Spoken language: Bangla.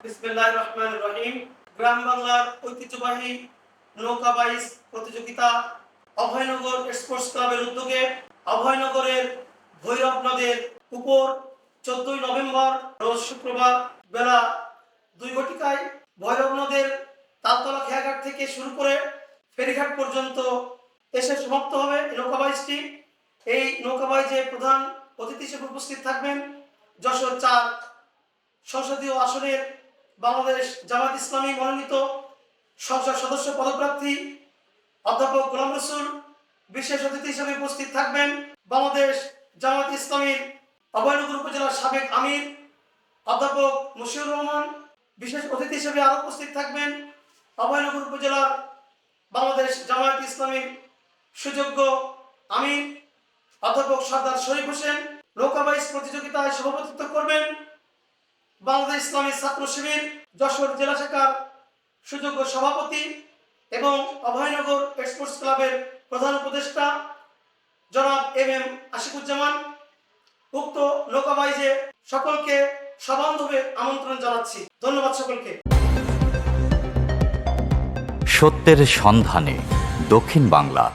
বিসমিল্লাহির রহমানির রহিম। গ্রাম বাংলার ঐতিহ্যবাহী নৌকা বাইচ প্রতিযোগিতা অভয়নগর স্পোর্টস ক্লাবের উদ্যোগে অভয়নগরের ভৈরব নদের উপর 14 নভেম্বর রোজ শুক্রবার বেলা 2 ঘটিকায় ভৈরব নদের তালতলা খেয়াঘাট থেকে শুরু করে ফেরিঘাট পর্যন্ত এসে সমাপ্ত হবে এই নৌকা বাইচটি। এই নৌকা বাইচে প্রধান অতিথি হিসেবে উপস্থিত থাকবেন যশোর 4 সংসদীয় আসনের বাংলাদেশ জামাত ইসলামী মনোনীত সংসদ সদস্য পদপ্রার্থী অধ্যাপক গোলাম রসুল। বিশেষ অতিথি হিসেবে উপস্থিত থাকবেন বাংলাদেশ জামাত ইসলামীর অভয়নগর উপজেলার সাবেক আমির অধ্যাপক মশিউর রহমান। বিশেষ অতিথি হিসেবে আরও উপস্থিত থাকবেন অভয়নগর উপজেলার বাংলাদেশ জামাত ইসলামীর সুযোগ্য আমির অধ্যাপক সর্দার শরীফ হোসেন। নৌকা বাইচ প্রতিযোগিতায় সভাপতিত্ব করবেন বাংলাদেশ ইসলামী ছাত্র শিবির যশোর জেলা শাখার সুযোগ্য সভাপতি এবং অভয়নগর স্পোর্টস ক্লাবের প্রধান উপদেষ্টা জনাব এম আশিকুজ্জামান। উক্ত নৌকা বাইচে সকলকে সবান্ধবে আমন্ত্রণ জানাচ্ছি। ধন্যবাদ সকলকে। সত্যের সন্ধানে দক্ষিণ বাংলা।